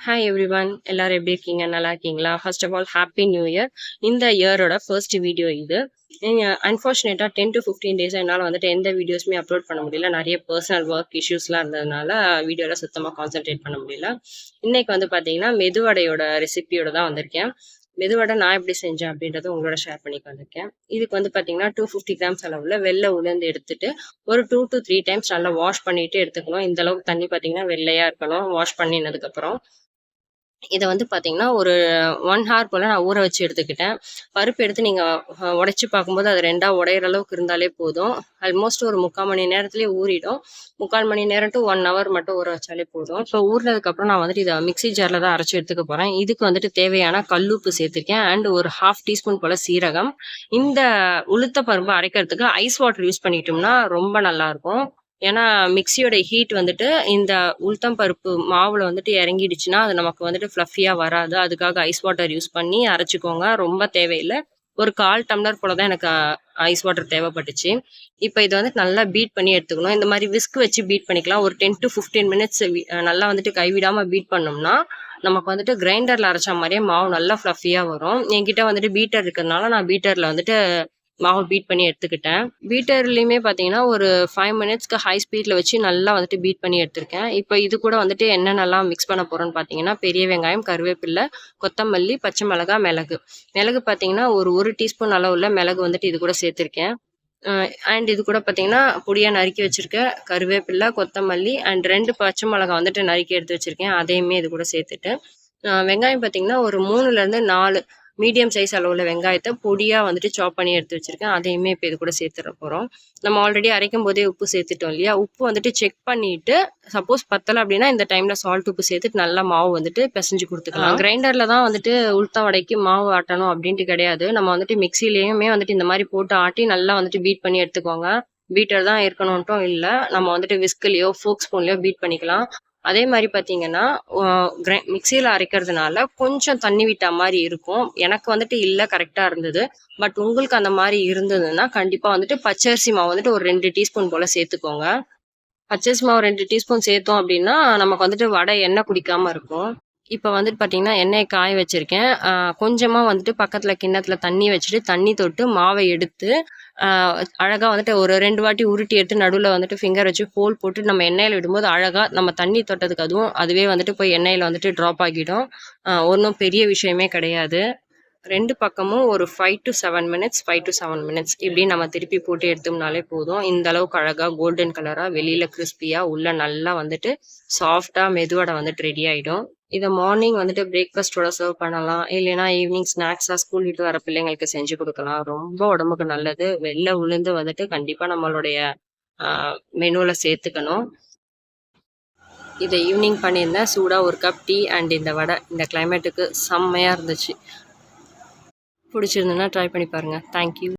Hi everyone, எல்லாரும் எப்படி இருக்கீங்க? நல்லா இருக்கீங்களா? First of all happy new year. இந்த இயரோட ஃபர்ஸ்ட் வீடியோ இது. அன்ஃபார்ச்சுனேட்டா 10 to 15 டேஸ் என்னால் வந்துட்டு எந்த வீடியோஸுமே அப்லோட் பண்ண முடியல. நிறைய பர்சனல் ஒர்க் இஷ்யூஸ்லாம் இருந்ததுனால வீடியோவில் சுத்தமாக கான்சென்ட்ரேட் பண்ண முடியல. இன்னைக்கு வந்து பார்த்தீங்கன்னா மெதுவடையோட ரெசிபியோட தான் வந்திருக்கேன். மெதுவடை நான் எப்படி செஞ்சேன் அப்படின்றத உங்களோட ஷேர் பண்ணிக்க வந்திருக்கேன். இதுக்கு வந்து பார்த்தீங்கன்னா 250 கிராம்ஸ் அளவில் வெள்ளை உளுந்து எடுத்துட்டு ஒரு 2 to 3 டைம்ஸ் நல்லா வாஷ் பண்ணிட்டு எடுத்துக்கணும். இந்த அளவுக்கு தண்ணி பார்த்தீங்கன்னா வெள்ளையா இருக்கணும் வாஷ் பண்ணினதுக்கப்புறம். இதை வந்து பார்த்தீங்கன்னா ஒரு 1 hour போல் நான் ஊற வச்சு எடுத்துக்கிட்டேன். பருப்பு எடுத்து நீங்கள் உடைச்சி பார்க்கும்போது அது 2ஆக உடையிற அளவுக்கு இருந்தாலே போதும். ஆல்மோஸ்ட் ஒரு 3/4 மணி நேரத்துலேயே ஊறிடும். 3/4 மணி நேரம் to 1 hour மட்டும் ஊற வச்சாலே போதும். இப்போ ஊறினதுக்கப்புறம் நான் வந்துட்டு இதை மிக்ஸி ஜாரில் தான் அரைச்சி எடுத்துக்க போகிறேன். இதுக்கு வந்துட்டு தேவையான கல்லுப்பு சேர்த்துருக்கேன் அண்ட் ஒரு 1/2 டீஸ்பூன் போல் சீரகம். இந்த உளுத்த பருப்பு அரைக்கிறதுக்கு ஐஸ் வாட்டர் யூஸ் பண்ணிட்டோம்னா ரொம்ப நல்லாயிருக்கும். ஏன்னா மிக்சியோட ஹீட் வந்துட்டு இந்த உளுத்தம் பருப்பு மாவில் வந்துட்டு இறங்கிடுச்சுன்னா அது நமக்கு வந்துட்டு ஃப்ளஃபியாக வராது. அதுக்காக ஐஸ் வாட்டர் யூஸ் பண்ணி அரைச்சிக்கோங்க. ரொம்ப தேவையில்லை. ஒரு 1/4 டம்ளர் போல தான் எனக்கு ஐஸ் வாட்டர் தேவைப்பட்டுச்சு. இப்போ இதை வந்துட்டு நல்லா பீட் பண்ணி எடுத்துக்கணும். இந்த மாதிரி விஸ்க் வச்சு பீட் பண்ணிக்கலாம். ஒரு 10 to 15 மினிட்ஸ் நல்லா வந்துட்டு கைவிடாமல் பீட் பண்ணோம்னா நமக்கு வந்துட்டு கிரைண்டரில் அரைச்ச மாதிரியே மாவு நல்லா ஃப்ளஃபியாக வரும். என்கிட்ட வந்துட்டு பீட்டர் இருக்கிறதுனால நான் பீட்டரில் வந்துட்டு மாவு பீட் பண்ணி எடுத்துக்கிட்டேன். பீட்டர்லையுமே பார்த்தீங்கன்னா ஒரு 5 மினிட்ஸ்க்கு ஹை ஸ்பீடில் வச்சு நல்லா வந்துட்டு பீட் பண்ணி எடுத்திருக்கேன். இப்போ இது கூட வந்துட்டு என்னென்னலாம் மிக்ஸ் பண்ண போகிறோன்னு பார்த்தீங்கன்னா பெரிய வெங்காயம், கருவேப்பிலை, கொத்தமல்லி, பச்சை மிளகாய், மிளகு பார்த்தீங்கன்னா ஒரு டீஸ்பூன் அளவுள்ள மிளகு வந்துட்டு இது கூட சேர்த்துருக்கேன். அண்ட் இது கூட பார்த்தீங்கன்னா பொடியாக நறுக்கி வச்சுருக்கேன் கருவேப்பிலை, கொத்தமல்லி அண்ட் 2 பச்சை மிளகாய் வந்துட்டு நறுக்கி எடுத்து வச்சுருக்கேன். அதையுமே இது கூட சேர்த்துட்டு வெங்காயம் பார்த்தீங்கன்னா ஒரு 3லேருந்து 4 மீடியம் சைஸ் அளவுள்ள வெங்காயத்தை பொடியாக வந்துட்டு சாப் பண்ணி எடுத்து வச்சுருக்கேன். அதையுமே இப்போ இது கூட சேர்த்துட போகிறோம். நம்ம ஆல்ரெடி அரைக்கும் போதே உப்பு சேர்த்துட்டோம் இல்லையா? உப்பு வந்துட்டு செக் பண்ணிவிட்டு சப்போஸ் பத்தலை அப்படின்னா இந்த டைமில் சால்ட் உப்பு சேர்த்துட்டு நல்லா மாவு வந்துட்டு பிசைஞ்சு கொடுத்துக்கலாம். கிரைண்டரில் தான் வந்துட்டு உளுத்த வடைக்கு மாவு ஆட்டணும் அப்படின்ட்டு கிடையாது. நம்ம வந்துட்டு மிக்சிலேயுமே வந்துட்டு இந்த மாதிரி போட்டு ஆட்டி நல்லா வந்துட்டு பீட் பண்ணி எடுத்துக்கோங்க. பீட்டர் தான் இருக்கணும்ட்டும் இல்லை. நம்ம வந்துட்டு விஸ்க்லேயோ ஃபோக் ஸ்பூன்லேயோ பீட் பண்ணிக்கலாம். அதே மாதிரி பார்த்தீங்கன்னா மிக்சியில் அரைக்கிறதுனால கொஞ்சம் தண்ணி விட்ட மாதிரி இருக்கும். எனக்கு வந்துட்டு இல்லை, கரெக்டாக இருந்தது. பட் உங்களுக்கு அந்த மாதிரி இருந்ததுன்னா கண்டிப்பாக வந்துட்டு பச்சரிசி மாவு வந்துட்டு ஒரு 2 டீஸ்பூன் போல் சேர்த்துக்கோங்க. பச்சரிசி மாவு 2 டீஸ்பூன் சேர்த்தோம் அப்படின்னா நமக்கு வந்துட்டு வடை எண்ணெய் குடிக்காமல் இருக்கும். இப்போ வந்துட்டு பார்த்தீங்கன்னா எண்ணெயை காய வச்சுருக்கேன். கொஞ்சமாக வந்துட்டு பக்கத்தில் கிண்ணத்தில் தண்ணி வச்சுட்டு தண்ணி தொட்டு மாவை எடுத்து அழகாக வந்துட்டு ஒரு 2 வாட்டி உருட்டி எடுத்து நடுவில் வந்துட்டு ஃபிங்கர் வச்சு ஹோல் போட்டு நம்ம எண்ணெயில் விடும்போது அழகாக நம்ம தண்ணி தொட்டதுக்கு அதுவே வந்துட்டு போய் எண்ணெயில் வந்துட்டு ட்ராப் ஆகிடும். ஒன்றும் பெரிய விஷயமே கிடையாது. 2 பக்கமும் ஒரு 5 to 7 மினிட்ஸ் இப்படி நம்ம திருப்பி போட்டு எடுத்தோம்னாலே போதும். இந்த அளவுக்கு அழகாக கோல்டன் கலராக வெளியில் கிறிஸ்பியாக உள்ள நல்லா வந்துட்டு சாஃப்டாக மெதுவடை வந்துட்டு ரெடி ஆகிடும். இதை மார்னிங் வந்துட்டு பிரேக்ஃபாஸ்ட்டோட சர்வ் பண்ணலாம். இல்லைன்னா ஈவினிங் ஸ்நாக்ஸாக ஸ்கூல் விட்டு வர பிள்ளைங்களுக்கு செஞ்சு கொடுக்கலாம். ரொம்ப உடம்புக்கு நல்லது. வெள்ளை உளுந்து வந்துட்டு கண்டிப்பாக நம்மளுடைய மெனுவில் சேர்த்துக்கணும். இதை ஈவினிங் பண்ணியிருந்தேன். சூடாக ஒரு கப் டீ அண்ட் இந்த வடை இந்த கிளைமேட்டுக்கு செம்மையாக இருந்துச்சு. பிடிச்சிருந்துன்னா ட்ரை பண்ணி பாருங்கள். தேங்க்யூ.